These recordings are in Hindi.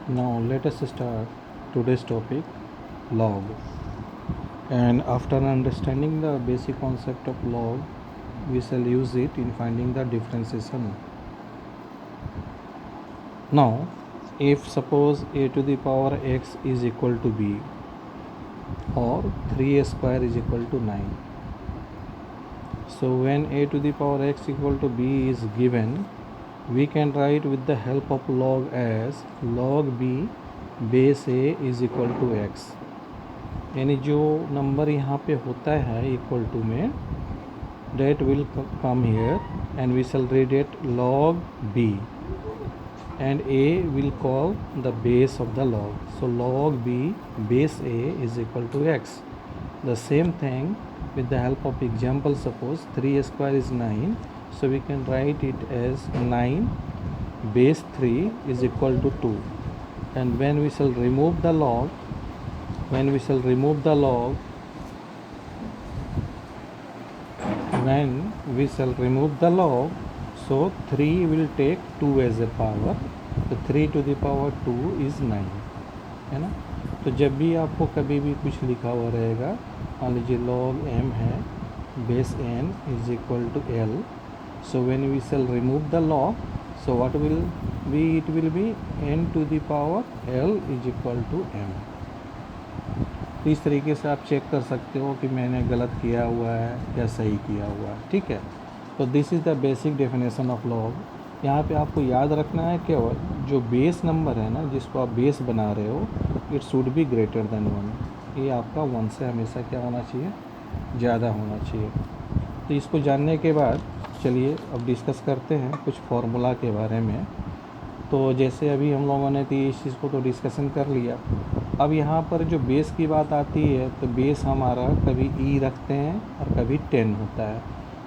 Now let us start today's topic, log. And after understanding the basic concept of log, we shall use it in finding the differentiation. Now if suppose a to the power x is equal to b, or 3a square is equal to 9. So when a to the power x equal to b is given, we can write with the help of log as log b base a is equal to x. यानी जो नंबर यहाँ पे होता है इक्वल टू में, that will come here and we shall read it log b, and a will call the base of the log. So log b base a is equal to x. The same thing with the help of example, suppose 3 square is 9, so we can write it as 9 base 3 is equal to 2. And when we shall remove the log, when we shall remove the log so 3 will take 2 as a power, तो 3 to the power 2 is 9, है ना. तो जब भी आपको कभी भी कुछ लिखा हुआ रहेगा, मान लीजिए log m है base n is equal to l, so when we shall remove the log, so what will be, it will be n to the power l is equal to m. तो इस तरीके से आप चेक कर सकते हो कि मैंने गलत किया हुआ है या सही किया हुआ है. ठीक है, तो this is the basic definition of log. यहाँ पे आपको याद रखना है केवल जो बेस नंबर है ना, जिसको आप बेस बना रहे हो, it should be greater than 1. ये आपका 1 से हमेशा क्या होना चाहिए, ज़्यादा होना चाहिए. तो इसको जानने के बाद चलिए अब डिस्कस करते हैं कुछ फार्मूला के बारे में. तो जैसे अभी हम लोगों ने तो इस चीज़ को तो डिस्कशन कर लिया. अब यहाँ पर जो बेस की बात आती है, तो बेस हमारा कभी ई रखते हैं और कभी 10 होता है.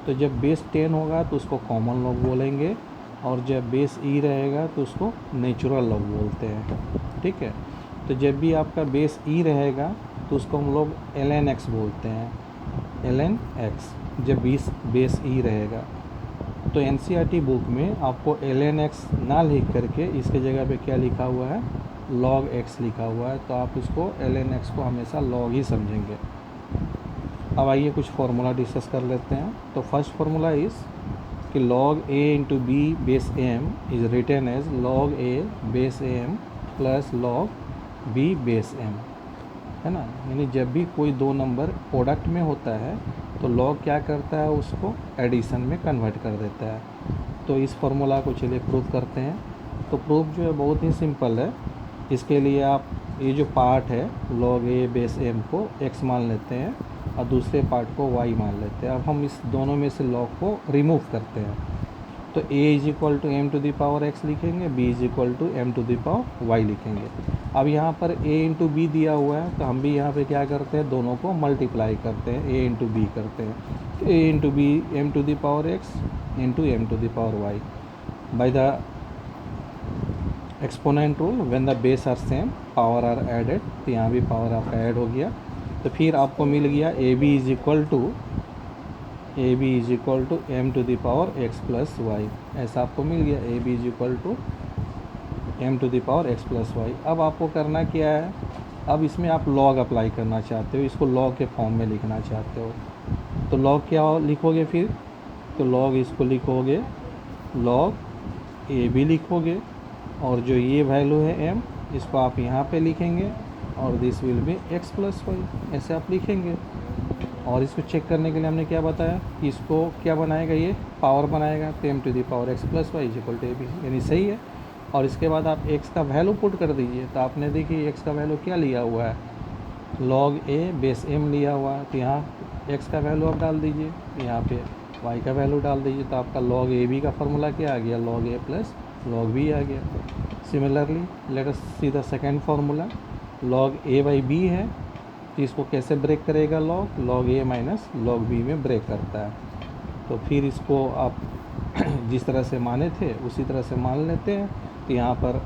तो जब बेस 10 होगा तो उसको कॉमन लॉग बोलेंगे, और जब बेस ई रहेगा तो उसको नेचुरल लॉग बोलते हैं. ठीक है, तो जब भी आपका बेस ई रहेगा तो उसको हम लोग ln x बोलते हैं, ln x, जब बेस ई रहेगा. तो NCERT बुक में आपको ln x ना लिख करके इसके जगह पे क्या लिखा हुआ है, log x लिखा हुआ है. तो आप इसको ln x को हमेशा log ही समझेंगे. अब आइए कुछ फार्मूला डिस्कस कर लेते हैं. तो फर्स्ट फार्मूला इज़ कि log a into B base m is written as log a base m plus log b base m, है ना. यानी जब भी कोई दो नंबर प्रोडक्ट में होता है तो log क्या करता है, उसको एडिशन में कन्वर्ट कर देता है. तो इस फार्मूला को चलिए प्रूफ करते हैं. तो प्रूफ जो है बहुत ही सिंपल है. इसके लिए आप ये जो पार्ट है log a बेस m को x मान लेते हैं और दूसरे पार्ट को y मान लेते हैं. अब हम इस दोनों में से log को रिमूव करते हैं. तो a is equal to m to the power x लिखेंगे, b is equal to m to the power y लिखेंगे. अब यहाँ पर a इंटू बी दिया हुआ है, तो हम भी यहाँ पे क्या करते हैं, दोनों को मल्टीप्लाई करते हैं, a इंटू बी करते हैं. a into B m to the power x into m to the power y by the exponent rule. When the base are same power are added, तो यहाँ भी पावर आपका ऐड हो गया. तो फिर आपको मिल गया A B is equal to M to the power X plus Y. ऐसा आपको मिल गया, A B is equal to M to the power X plus Y. अब आपको करना क्या है, अब इसमें आप लॉग अप्लाई करना चाहते हो, इसको लॉग के फॉर्म में लिखना चाहते हो. तो लॉग क्या लिखोगे फिर, तो लॉग इसको लिखोगे लॉग ए बी लिखोगे, और जो ये वैल्यू है m, इसको आप यहाँ पे लिखेंगे, और this will be x plus Y, ऐसे आप लिखेंगे. और इसको चेक करने के लिए हमने क्या बताया कि इसको क्या बनाएगा, ये पावर बनाएगा, तो m to the power x plus Y is equal to A B, यानी सही है. और इसके बाद आप x का वैल्यू पुट कर दीजिए. तो आपने देखिए x का वैल्यू क्या लिया हुआ है, log a बेस m लिया हुआ है. तो यहाँ x का वैल्यू आप डाल दीजिए, यहाँ पे y का वैल्यू डाल दीजिए. तो आपका log a b का फार्मूला क्या आ गया, log a plus log b आ गया. Similarly let us see the second formula. log a by b है, तो इसको कैसे ब्रेक करेगा, log a minus log b में ब्रेक करता है. तो फिर इसको आप जिस तरह से माने थे उसी तरह से मान लेते हैं. तो यहाँ पर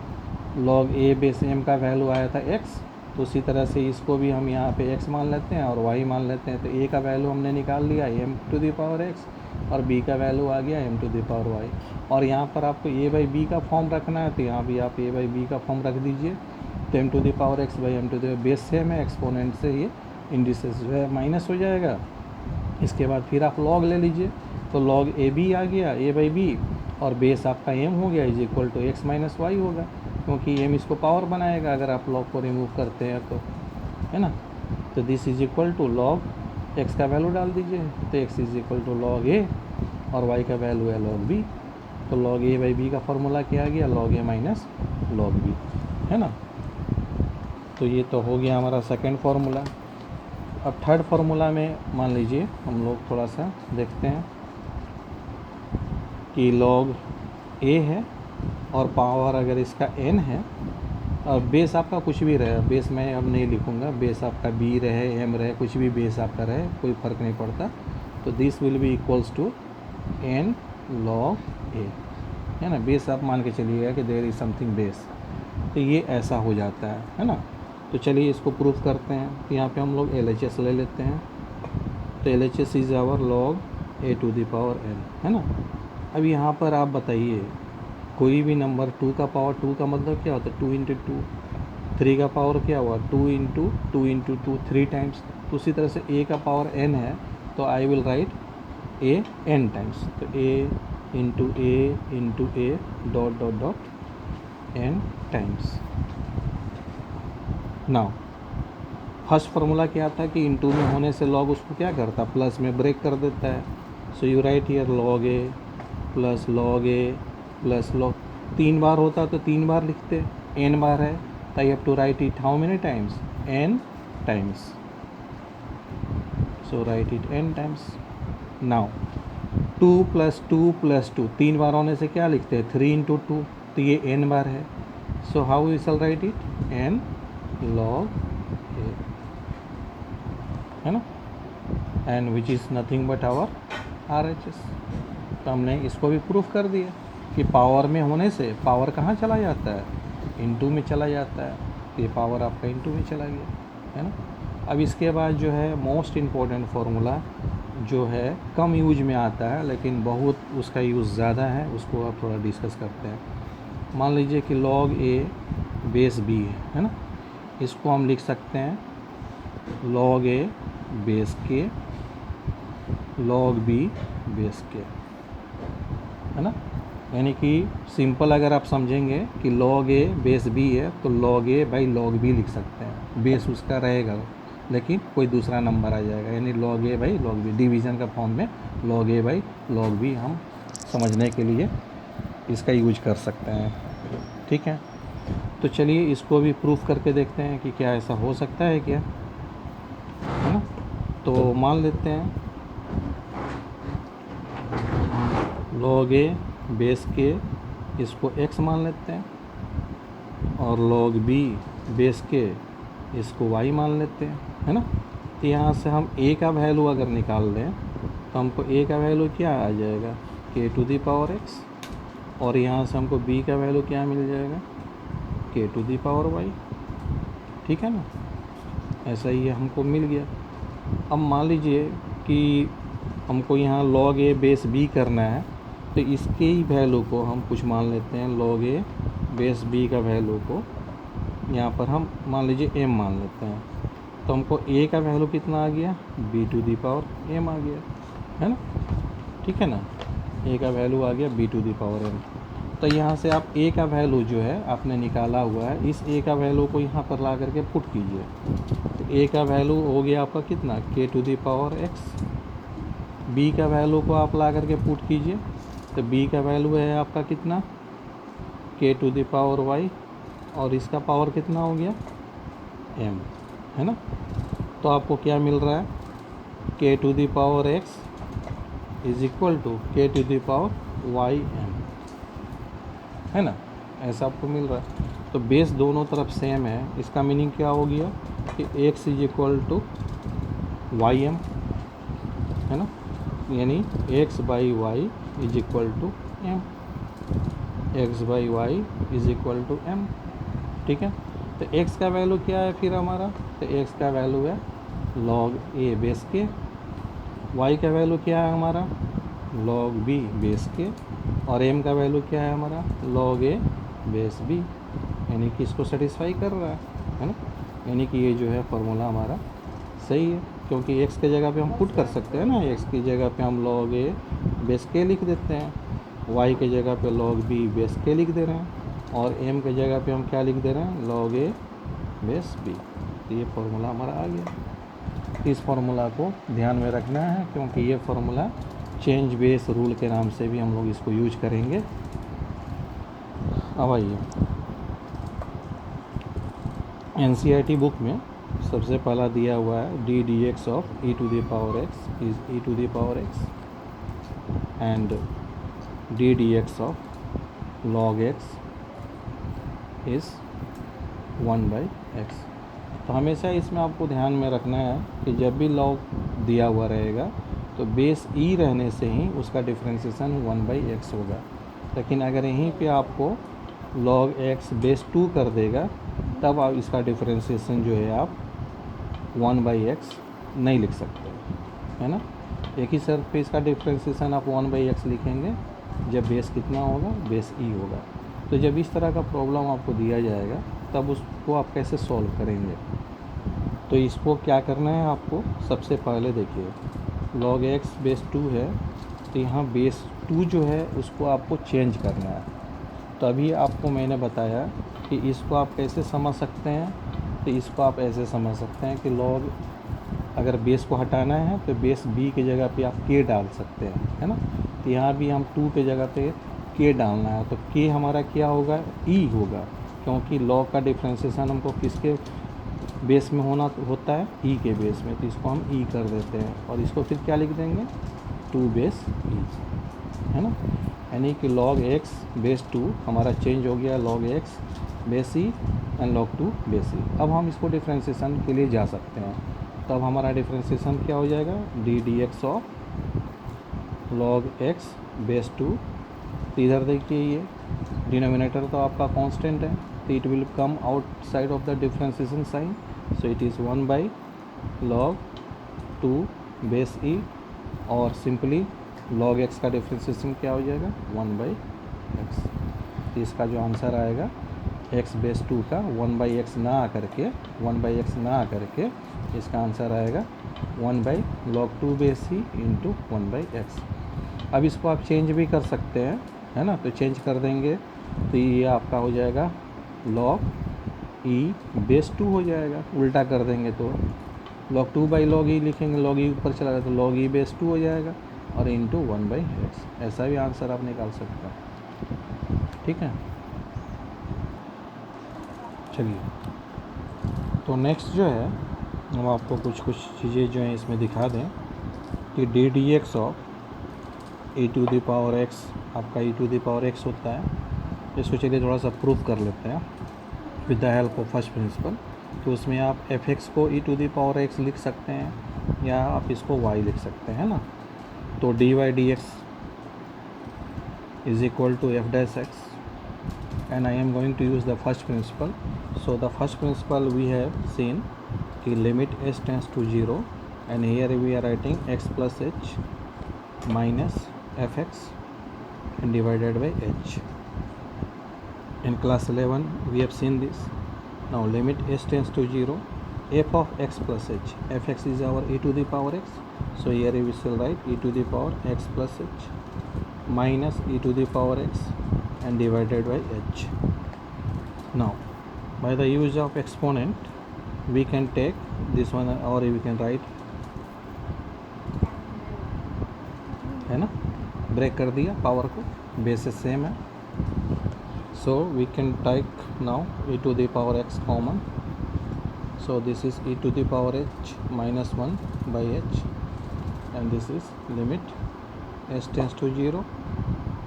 log a बेस m का वैल्यू आया था x, तो उसी तरह से इसको भी हम यहाँ पे x मान लेते हैं और y मान लेते हैं। तो a का वैल्यू हमने निकाल लिया m⁻x और b का वैल्यू आ गया m⁻y। और यहाँ पर आपको a/b का फॉर्म रखना है, तो यहाँ भी आप a/b का फॉर्म रख दीजिए। तो m⁻x/m⁻, बेस सेम है, एक्सपोनेंट से ये इंडिसेस जो है माइनस हो जाएगा। इसके बाद फिर आप लॉग ले लीजिए, तो लॉग ab आ गया a/b और बेस आपका m हो गया x - y होगा, क्योंकि m इसको पावर बनाएगा अगर आप लॉग को रिमूव करते हैं तो, है ना। तो this is equal to log x का वैल्यू डाल दीजिए, तो x is equal to log a और y का वैल्यू है लॉग b। तो लॉग a/b का फॉर्मूला क्या आ गया, log a minus log b, है ना। तो ये तो हो गया हमारा सेकेंड फार्मूला। अब थर्ड फार्मूला में मान लीजिए हम लोग थोड़ा सा देखते हैं कि लॉग a है और पावर अगर इसका n है और बेस आपका कुछ भी रहे, बेस मैं अब नहीं लिखूँगा, बेस आपका b रहे m रहे, कुछ भी बेस आपका रहे, कोई फ़र्क नहीं पड़ता। तो this will be equals to n log a, है ना। बेस आप मान के चलिएगा कि देयर इज़ समथिंग बेस, तो ये ऐसा हो जाता है ना। तो चलिए इसको प्रूफ करते हैं। तो यहाँ पे हम लोग LHS ले लेते हैं। तो LHS is our log a⁴n, है ना। अब यहाँ पर आप बताइए कोई भी नंबर 2 का पावर 2 का मतलब क्या होता है, 2 × 2। 3 का पावर क्या हुआ, 2 × 2 × 2 3 टाइम्स। तो उसी तरह से a का पावर n है, तो I will write a n times. तो a × a dot dot dot n times. Now first formula क्या था कि इंटू में होने से लॉग उसको क्या करता, प्लस में ब्रेक कर देता है। So you write here log a plus log a plus log, 3 बार होता तो 3 बार लिखते, n बार है तो I have to write it how many times, n times. So write it n times. Now 2 + 2 + 2, 3 बार होने से क्या लिखते हैं, 3 × 2, तो ये n बार है। So how we shall write it, n log a, है ना, and which is nothing but our RHS। तो हमने इसको भी प्रूफ कर दिया कि पावर में होने से पावर कहाँ चला जाता है, इनटू में चला जाता है। ये पावर आपका इनटू में चला गया, है ना। अब इसके बाद जो है मोस्ट इम्पोर्टेंट फार्मूला जो है कम यूज में आता है लेकिन बहुत उसका यूज़ ज़्यादा है, उसको आप थोड़ा डिस्कस करते हैं। मान लीजिए कि log a बेस b है ना, इसको हम लिख सकते हैं log a base k log b base k, है ना। यानी कि सिंपल अगर आप समझेंगे कि log a बेस b है तो log a/log b लिख सकते हैं। बेस उसका रहेगा लेकिन कोई दूसरा नंबर आ जाएगा, यानी log a/log b, डिवीज़न का फॉर्म में log a/log b हम समझने के लिए इसका यूज कर सकते हैं, ठीक है। तो चलिए इसको भी प्रूफ करके देखते हैं कि क्या ऐसा हो सकता है क्या, है ना। तो मान लेते हैं log a बेस k इसको x मान लेते हैं और log b बेस k इसको y मान लेते हैं, है ना। तो यहाँ से हम a का वैल्यू अगर निकाल दें तो हमको a का वैल्यू क्या आ जाएगा, k⁴x, और यहाँ से हमको b का वैल्यू क्या मिल जाएगा, k⁴y, ठीक है ना। ऐसा ही हमको मिल गया। अब मान लीजिए कि हमको यहाँ log a बेस b करना है, तो इसके ही वैल्यू को हम कुछ मान लेते हैं, log a बेस b का वैल्यू को यहाँ पर हम मान लीजिए m मान लेते हैं। तो हमको a का वैल्यू कितना आ गया, b⁴m आ गया, है ना, ठीक है ना। a का वैल्यू आ गया b⁴m। तो यहाँ से आप a का वैल्यू जो है आपने निकाला हुआ है, इस a का वैल्यू को यहाँ पर ला करके पुट कीजिए। तो a का वैल्यू हो गया आपका कितना, k⁴x। b का वैल्यू को आप ला करके पुट कीजिए, तो b का वैल्यू है आपका कितना, k⁴y, और इसका पावर कितना हो गया, m, है ना। तो आपको क्या मिल रहा है, k⁴x is equal to k⁴ym, है ना, ऐसा आपको मिल रहा है। तो बेस दोनों तरफ सेम है, इसका मीनिंग क्या हो गया कि x is equal to ym, है ना, यानी x/y is equal to m, x/y is equal to m, ठीक है। तो x का वैल्यू क्या है फिर हमारा, तो x का वैल्यू है log a बेस के, y का वैल्यू क्या है हमारा log b बेस के, और m का वैल्यू क्या है हमारा log a बेस b, यानी कि इसको सेटिस्फाई कर रहा है ना। यानी कि ये जो है फॉर्मूला हमारा सही है, क्योंकि x के जगह पे हम पुट कर सकते हैं ना, x की जगह पे हम log a बेस के लिख देते हैं, y के जगह पे log b बेस के लिख दे रहे हैं, और m के जगह पे हम क्या लिख दे रहे हैं log a बेस b। तो ये फार्मूला हमारा आ गया। इस फार्मूला को ध्यान में रखना है, क्योंकि ये फार्मूला चेंज बेस रूल के नाम से भी हम लोग इसको यूज करेंगे। अब आइए NCERT बुक में सबसे पहला दिया हुआ है D D x of E to the power X is E to the power X and D D x of log X is 1/x। तो हमेशा इसमें आपको ध्यान में रखना है कि जब भी लॉग दिया हुआ रहेगा तो बेस ई रहने से ही उसका डिफ्रेंसिएशन 1/x होगा। लेकिन अगर यहीं पे आपको log x बेस 2 कर देगा तब आप इसका डिफ्रेंसिएशन जो है आप 1/x नहीं लिख सकते, है ना। एक ही शर्त पे इसका डिफ्रेंसिएशन आप 1/x लिखेंगे जब बेस कितना होगा, बेस ई होगा। तो जब इस तरह का प्रॉब्लम आपको दिया जाएगा तब उसको आप कैसे सॉल्व करेंगे। तो इसको क्या करना है आपको, सबसे पहले देखिए log x बेस 2 है, तो यहाँ बेस 2 जो है उसको आपको चेंज करना है। तो अभी आपको मैंने बताया कि इसको आप कैसे समझ सकते हैं, तो इसको आप ऐसे समझ सकते हैं कि log अगर बेस को हटाना है तो बेस b की जगह पे आप k डाल सकते हैं, है ना। तो यहाँ भी हम 2 के जगह पे k डालना है, तो k हमारा क्या होगा, e होगा, क्योंकि log का डिफ्रेंसिएशन हमको किसके बेस में होता है, e के बेस में। तो इसको हम e कर देते हैं और इसको फिर क्या लिख देंगे 2 बेस e, है ना। यानी कि log x बेस 2 हमारा चेंज हो गया log x base e and log 2 base e। अब हम इसको डिफ्रेंसिएशन के लिए जा सकते हैं, तो अब हमारा डिफ्रेंसिएशन क्या हो जाएगा D D x of log x base 2। तो इधर देखिए ये डिनोमिनेटर तो आपका कांस्टेंट है, तो it will come outside of the differentiation sign, so it is 1/log 2 base e, और सिंपली log x का डिफ्रेंसिएशन क्या हो जाएगा 1/x। तो इसका जो आंसर आएगा x बेस 2 का 1/x ना आकर के इसका आंसर आएगा 1/log 2 base e into 1/x। अब इसको आप चेंज भी कर सकते हैं, है ना। तो चेंज कर देंगे तो ये आपका हो जाएगा log e बेस 2 हो जाएगा, उल्टा कर देंगे तो log 2/log e लिखेंगे, log e ऊपर चला जाए तो log e बेस 2 हो जाएगा और इंटू 1/x। ऐसा भी आंसर आप निकाल सकते हैं, ठीक है। चलिए तो नेक्स्ट जो है हम आपको कुछ चीज़ें जो हैं इसमें दिखा दें कि d D x of E to the power x आपका e to the power x होता है। इसको चलिए थोड़ा सा प्रूफ कर लेते हैं with the help of first principle. तो उसमें आप एफ एक्स को ई टू द पावर एक्स लिख सकते हैं या आप इसको वाई लिख सकते हैं ना। तो d y d x is equal to f dash x and I am going to use the first principle. So the first principle we have seen कि limit s tends to 0 and here we are writing x plus h minus fx and divided by h. In class 11 we have seen this. Now limit s tends to 0, f of x plus h, fx is our e to the power x, so here we shall write e to the power x plus h minus e to the power x and divided by h. Now by the use of exponent we can take this one or we can write, है ना, ब्रेक कर दिया पावर को, बेसिस सेम है। so we can take now e to the power x common, so this is e to the power h minus 1 by h and this is limit s tends to 0.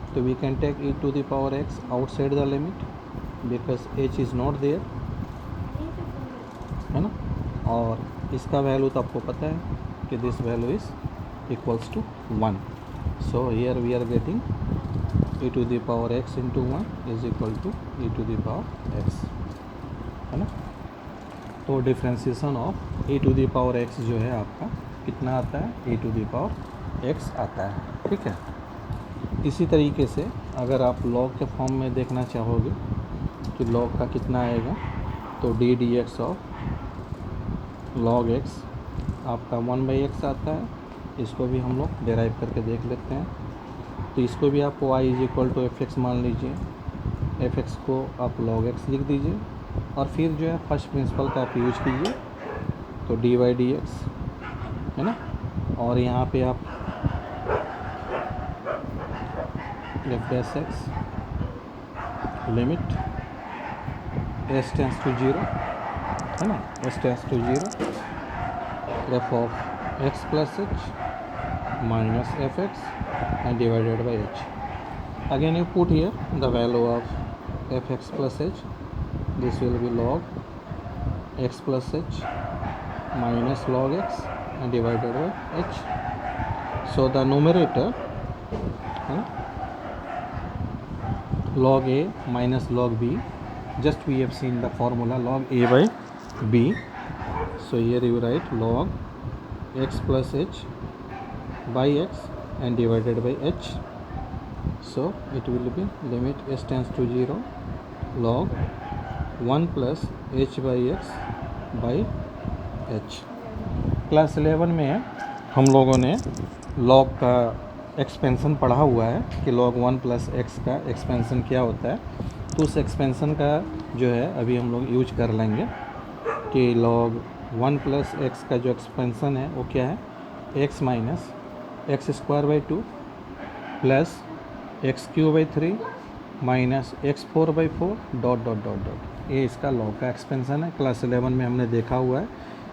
So we can take e to the power x outside the limit because h is not there, है ना। और इसका वैल्यू तो आपको पता है कि this value is equals to 1, so here we are getting e to the power x into 1 is equal to e to the power x। है ना। तो differentiation of e to the power x जो है आपका कितना आता है, e to the power x आता है, ठीक है। इसी तरीके से अगर आप लॉग के फॉर्म में देखना चाहोगे कि लॉग का कितना आएगा, तो D D x of log x आपका 1/x आता है। इसको भी हम लोग डेराइव करके देख लेते हैं। तो इसको भी आप y is equal to f x मान लीजिए, एफ एक्स को आप log x लिख दीजिए और फिर जो है फर्स्ट प्रिंसिपल का आप यूज कीजिए, तो डी वाई डी एक्स है ना। और यहाँ पे आप f dash x limit s tends to 0 है ना, s tends to 0 f of x plus h minus f x and divided by h. Again you put here the value of fx plus h. This will be log x plus h minus log x and divided by h. So the numerator log a minus log b. Just we have seen the formula log a by b. So here you write log x plus h by x and divided by h. So it will be limit s tends to 0 log 1 plus h by x by h. Class 11 में हम लोगों ने log का एक्सपेंसन पढ़ा हुआ है कि log 1 plus x का एक्सपेंसन क्या होता है। तो उस एक्सपेंसन का जो है अभी हम लोग यूज कर लेंगे कि log 1 plus x का जो एक्सपेंसन है वो क्या है, x minus x square by 2 plus x Q by 3 minus x 4 by 4 dot dot dot dot. ये इसका लॉग का एक्सपेंसन है, क्लास 11 में हमने देखा हुआ है।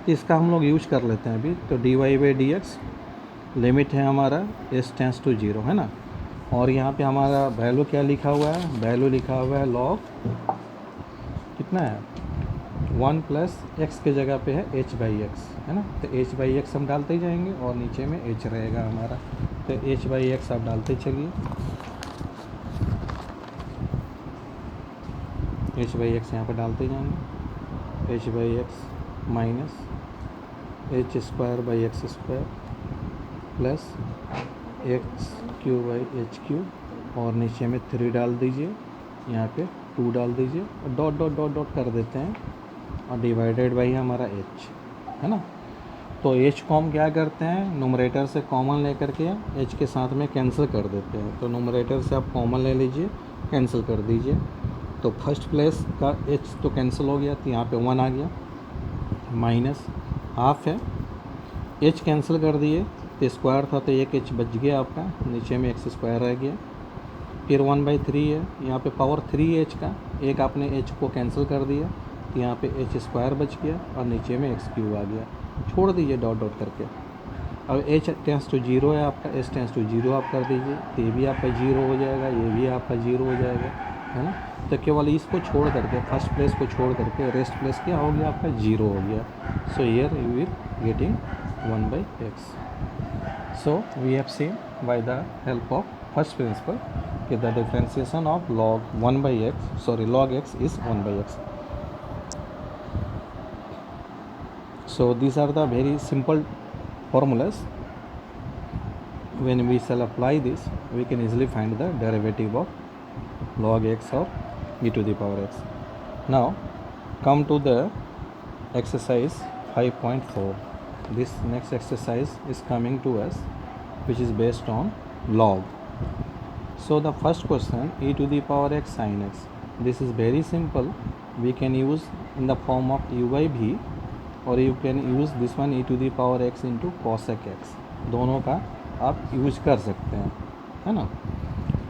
इसका हम लोग यूज कर लेते हैं अभी। तो d y by d x limit है हमारा एस टेंस टू 0 है ना। और यहाँ पे हमारा वैल्यू क्या लिखा हुआ है, वैल्यू लिखा हुआ है लॉग कितना है 1 प्लस एक्स के जगह पे है h बाई एक्स है ना। तो h बाई एक्स हम डालते ही जाएंगे और नीचे में h रहेगा हमारा। तो h बाई एक्स आप डालते चलिए, h बाई एक्स यहाँ पर डालते जाएंगे, h by x minus H square by x square plus x Q by H Q और नीचे में 3 डाल दीजिए, यहाँ पे 2 डाल दीजिए और डॉट डॉट डॉट डॉट कर देते हैं और डिवाइडेड बाई हमारा h है ना। तो h को हम क्या करते हैं, नोमरेटर से कॉमन लेकर के h के साथ में कैंसिल कर देते हैं। तो नोमरेटर से आप कॉमन ले लीजिए, कैंसिल कर दीजिए। तो फर्स्ट प्लेस का h तो कैंसिल हो गया, तो यहाँ पे 1 आ गया, माइनस हाफ है, h कैंसिल कर दिए तो स्क्वायर था तो एक h बच गया आपका, नीचे में एक्स स्क्वायर रह गया। फिर 1/3 है, यहाँ पे पावर 3 h का, एक आपने h को कैंसिल कर दिया तो यहाँ पे एच स्क्वायर बच गया और नीचे में एक्स क्यूब आ गया, छोड़ दीजिए डॉट डॉट करके। अब h टेंस टू 0 है आपका, s टेंस टू 0 आप कर दीजिए, तो ये भी आपका 0 हो जाएगा, ये भी आपका 0 हो जाएगा है ना। तो केवल इसको छोड़ करके, फर्स्ट प्लेस को छोड़ करके रेस्ट प्लेस क्या हो गया आपका 0 हो गया। So here you will getting 1/x. So we have seen by the help of first principle कि the differentiation of log 1/x is 1/x. So these are the very simple formulas. When we shall apply this, we can easily find the derivative of log x or e to the power x. Now come to the exercise 5.4. This next exercise is coming to us, which is based on log. So the first question, e to the power x sin x. This is very simple. We can use in the form of u by v, और you can use this one e to the power x into cosec x, दोनों का आप यूज कर सकते हैं है ना।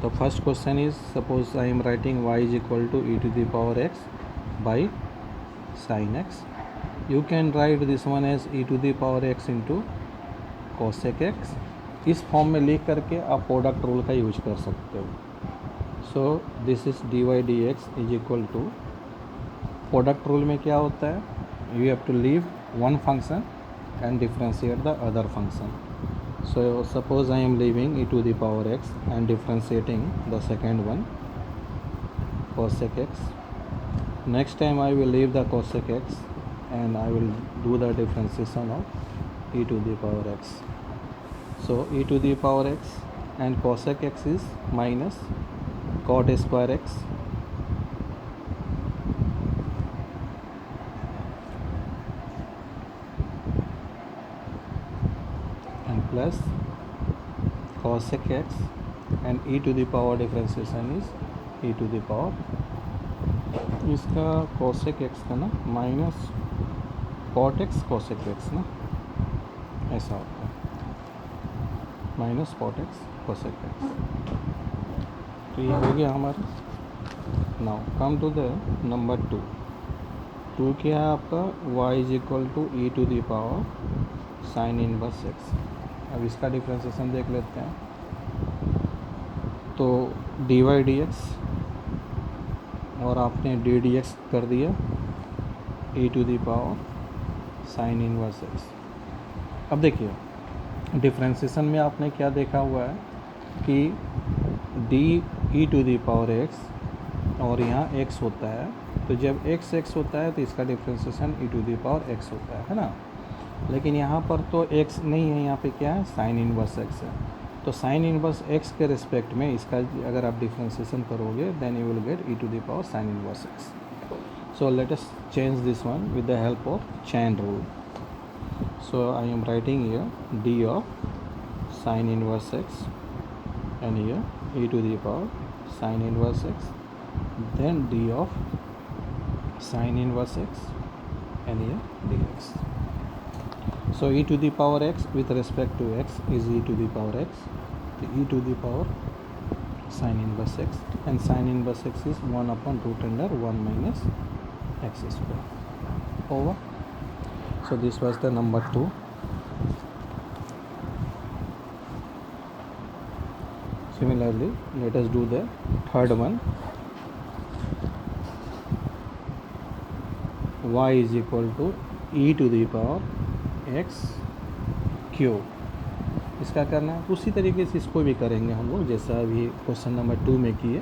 तो first question is suppose I am writing y is equal to e to the power x by sine x. You can write this one as e to the power x into cosec x. इस फॉर्म में लिख करके आप प्रोडक्ट रूल का यूज कर सकते हो. So this is d y d x is equal to, product rule में क्या होता है, you have to leave one function and differentiate the other function. So suppose I am leaving e to the power x and differentiating the second one cosec x Next time I will leave the cosec x and I will do the differentiation of e to the power x. So e to the power x and cosec x is minus cot square x and plus cosec x, and e to the power differentiation is e to the power, इसका cosec x का ना minus cot x cosec x ना, ऐसा होता है minus cot x cosec x। तो ये हो गया हमारा। Now come to the number 2 क्या है आपका, y is equal to e to the power sine inverse x। अब इसका डिफ्रेंसिएशन देख लेते हैं। तो dy dx और आपने डी डी एक्स कर दिया e to the power sine inverse x। अब देखिए डिफ्रेंसिएशन में आपने क्या देखा हुआ है कि d e to the power x और यहाँ x होता है, तो जब x होता है तो इसका differentiation e to the power x होता है ना। लेकिन यहाँ पर तो x नहीं है, यहाँ पे क्या है साइन इनवर्स x है। तो साइन इनवर्स x के रिस्पेक्ट में इसका अगर आप डिफ्रेंसिएशन करोगे then you will get e to the power sine inverse x। So let us change this one with the help of chain rule. So I am writing here d of sine inverse x and here e to the power sin inverse x, then d of sin inverse x and here dx. So e to the power x with respect to x is e to the power x, so e to the power sin inverse x, and sin inverse x is 1 upon root under 1 minus x square over. So this was the number 2. Similarly, let us do the third one. Y is equal to e to the power x cube. इसका करना है उसी तरीके से इसको भी करेंगे हम लोग जैसा अभी क्वेश्चन नंबर 2 में किए,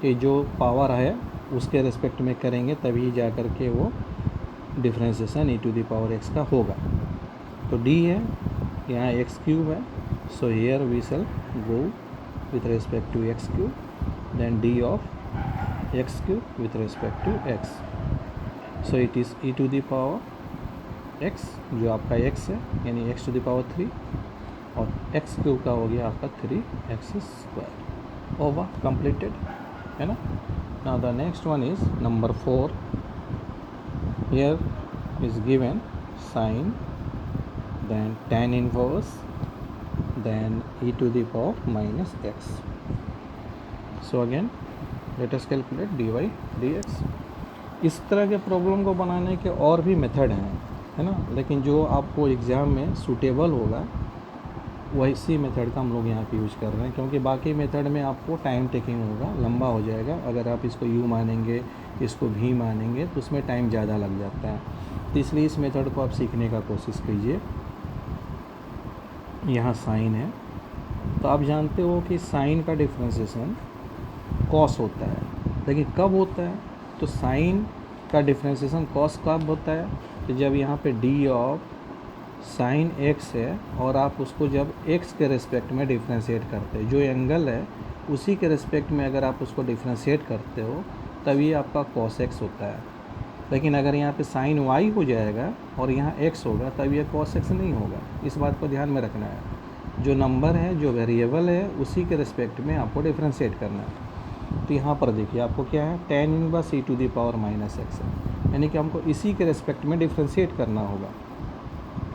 कि जो पावर है उसके रिस्पेक्ट में करेंगे तभी जा कर के वो differentiation e to the power x का होगा। तो d है, यहाँ x क्यूब है, so here we shall go with respect to x cube, then d of x cube with respect to x. So it is e to the power x जो आपका x है यानी x to the power 3 और x cube का हो गया आपका 3x square over completed है ना। Now the next one is number 4. Here is given sin, then tan inverse, then e to the power minus x. So again let us calculate dy dx. इस तरह के प्रॉब्लम को बनाने के और भी मेथड हैं है ना, लेकिन जो आपको एग्ज़ाम में सूटेबल होगा वैसी मेथड का हम लोग यहाँ पे यूज कर रहे हैं, क्योंकि बाकी मेथड में आपको टाइम टेकिंग होगा, लंबा हो जाएगा। अगर आप इसको यू मानेंगे इसको भी मानेंगे तो उसमें टाइम ज़्यादा लग जाता है। तो इसलिए इस मेथड को आप सीखने का कोशिश कीजिए। यहाँ साइन है तो आप जानते हो कि साइन का डिफ्रेंसिएशन कॉस होता है, लेकिन कब होता है, तो साइन का डिफ्रेंसिएशन कॉस कब होता है, तो जब यहाँ पे डी ऑफ साइन एक्स है और आप उसको जब एक्स के रिस्पेक्ट में डिफ्रेंशिएट करते हैं, जो एंगल है उसी के रिस्पेक्ट में अगर आप उसको डिफ्रेंशिएट करते हो तभी आपका कॉस एक्स होता है। लेकिन अगर यहाँ पे साइन वाई हो जाएगा और यहाँ एक्स होगा तब यह कॉस एक्स नहीं होगा। इस बात को ध्यान में रखना है। जो नंबर है जो वेरिएबल है उसी के रिस्पेक्ट में आपको डिफ्रेंशिएट करना है। तो यहाँ पर देखिए आपको क्या है, tan inverse e to the power minus x है, यानी कि हमको इसी के रिस्पेक्ट में डिफ्रेंशिएट करना होगा,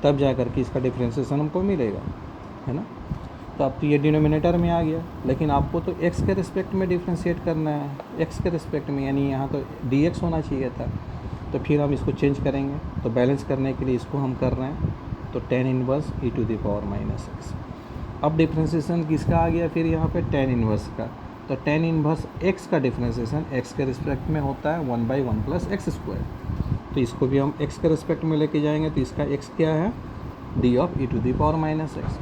तब जा कर के इसका डिफ्रेंशिएशन हमको मिलेगा, है ना। तो अब तो ये डिनोमिनेटर में आ गया, लेकिन आपको तो x के रिस्पेक्ट में डिफ्रेंशिएट करना है, x के रिस्पेक्ट में, यानी यहाँ तो dx होना चाहिए था। तो फिर हम इसको चेंज करेंगे, तो बैलेंस करने के लिए इसको हम कर रहे हैं, तो tan inverse e to the power minus x. अब डिफ्रेंशिएशन किसका आ गया फिर यहाँ पे tan इनवर्स का, तो tan इनवर्स x का डिफ्रेंशिएशन x के रिस्पेक्ट में होता है 1/1 प्लस एक्स स्क्वायर। तो इसको भी हम x के रिस्पेक्ट में लेके जाएंगे, तो इसका x क्या है, d of e to the power minus x.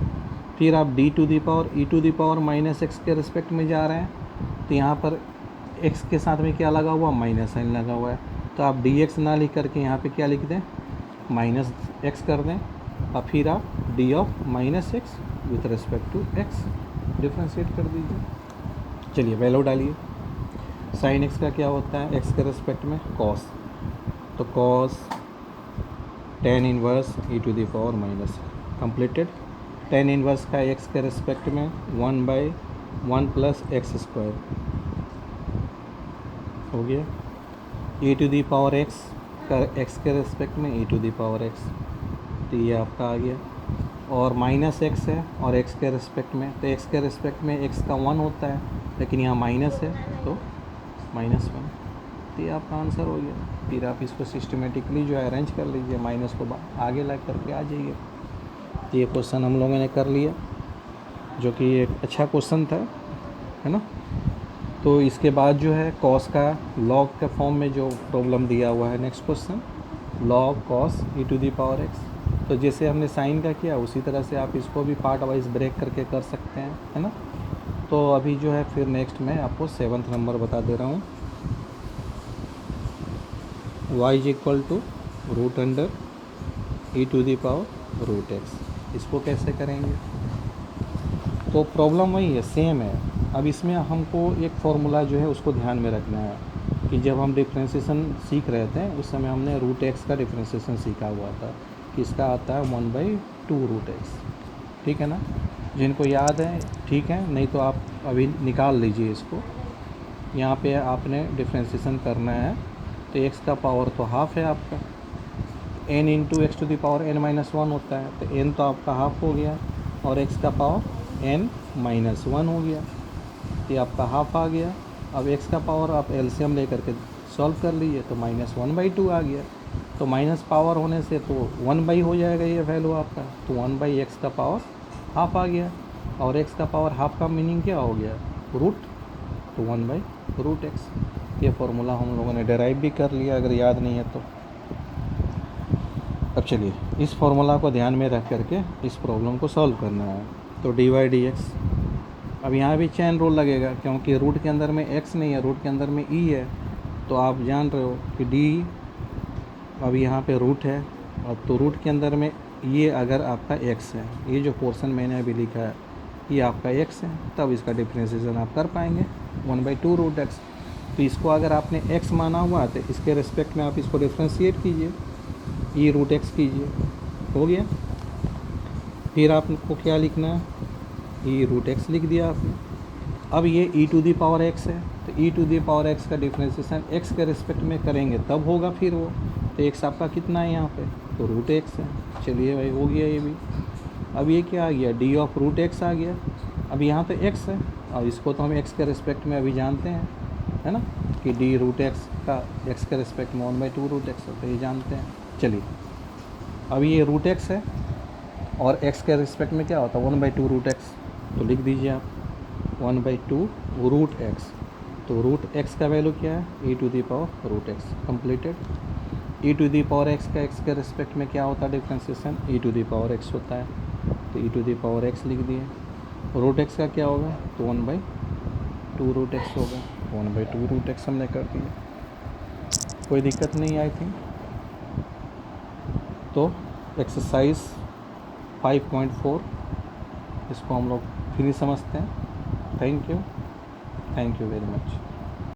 फिर आप d to the power e to the power minus x के रिस्पेक्ट में जा रहे हैं, तो यहाँ पर x के साथ में क्या लगा हुआ, माइनस साइन लगा हुआ है, तो आप डी एक्स ना लिख करके यहाँ पे क्या लिख दें, माइनस एक्स कर दें, और फिर आप d of minus x with respect to x differentiate कर दीजिए। चलिए वैल्यू डालिए। साइन एक्स का क्या होता है एक्स के रिस्पेक्ट में, कॉस, तो cos tan inverse e to the power minus, completed. Tan inverse का एक्स के रिस्पेक्ट में 1/1 प्लस एक्स स्क्वायर हो गया। E to the power x का एक्स के रिस्पेक्ट में e to the power x, तो ये आपका आ गया। और माइनस एक्स है और एक्स के रिस्पेक्ट में, तो एक्स के रिस्पेक्ट में एक्स का 1 होता है, लेकिन यहाँ माइनस है तो -1, तो ये आपका आंसर हो गया। फिर आप इसको सिस्टमेटिकली जो है अरेंज कर लीजिए, माइनस को आगे ला करके आ जाइए। तो ये क्वेश्चन हम लोगों ने कर लिया, जो कि एक अच्छा क्वेश्चन था, है ना। तो इसके बाद जो है कॉस का लॉग के फॉर्म में जो प्रॉब्लम दिया हुआ है, next question log cos e to the power x. तो जैसे हमने साइन का किया उसी तरह से आप इसको भी पार्ट वाइज ब्रेक करके कर सकते हैं, है ना। तो अभी जो है फिर नेक्स्ट मैं आपको 7th नंबर बता दे रहा हूँ। y is equal to root under e to the power root x, इसको कैसे करेंगे। तो प्रॉब्लम वही है, सेम है। अब इसमें हमको एक फार्मूला जो है उसको ध्यान में रखना है कि जब हम डिफ्रेंशिएशन सीख रहे थे उस समय हमने रूट एक्स का डिफ्रेंशिएशन सीखा हुआ था, कि इसका आता है 1/2 रूट एक्स, ठीक है ना। जिनको याद है ठीक है, नहीं तो आप अभी निकाल लीजिए इसको। यहाँ पे आपने डिफ्रेंशिएशन करना है, तो एक्स का पावर तो हाफ है आपका, n into x to the power n-1 होता है, तो n तो आपका हाफ हो गया और x का पावर n-1 हो गया, ये आपका हाफ आ गया। अब x का पावर आप एलसीएम लेकर के सॉल्व कर लीजिए, तो -1/2 आ गया। तो माइनस पावर होने से तो 1/, हो जाएगा ये वैल्यू आपका, तो 1/x का पावर हाफ आ गया। और x का पावर हाफ का मीनिंग क्या हो गया, रूट, तो 1/√x। ये फार्मूला हम लोगों ने डेराइव भी कर लिया, अगर याद नहीं है तो। अब चलिए इस फार्मूला को ध्यान में रख करके इस प्रॉब्लम को सॉल्व करना है। तो dy/dx, अब यहाँ भी चैन रूल लगेगा, क्योंकि रूट के अंदर में x नहीं है, रूट के अंदर में e है। तो आप जान रहे हो कि d, अब यहाँ पे रूट है, अब तो रूट के अंदर में ये अगर आपका x है, ये जो पोर्शन मैंने अभी लिखा है ये आपका x है, तब इसका डिफ्रेंशिएशन आप कर पाएंगे 1/2 रूट x। तो इसको अगर आपने x माना हुआ तो इसके रिस्पेक्ट में आप इसको डिफ्रेंशिएट कीजिए, e रूट x कीजिए, हो गया। फिर आपको क्या लिखना है, e रूट x लिख दिया आपने। अब ये e to the power x है, तो e to the power x का डिफ्रेंशिएशन x के रिस्पेक्ट में करेंगे तब होगा फिर वो, तो x आपका कितना है यहाँ पे, तो रूट x है। चलिए भाई हो गया ये भी। अब ये क्या आ गया, d ऑफ रूट x आ गया। अब यहाँ पे x है, और इसको तो हम x के रिस्पेक्ट में अभी जानते हैं, है ना, कि d रूट x का x के रिस्पेक्ट में 1/2 रूट x है, तो ये जानते हैं। चलिए अब ये रूट x है और x के रिस्पेक्ट में क्या होता है 1/2 रूट x, तो लिख दीजिए आप 1/2 रूट x। तो रूट x का वैल्यू क्या है, e to the power root x, completed. e to the power x का x के रिस्पेक्ट में क्या होता है differentiation, e to the power x होता है, तो e to the power x लिख दिए। रूट x का क्या होगा, तो 1/2 रूट x होगा, 1/2 रूट x हमने कर दिया। कोई दिक्कत नहीं आई थिंक। तो एक्सरसाइज 5.4 इसको हम लोग फ्री समझते हैं। Thank you very much.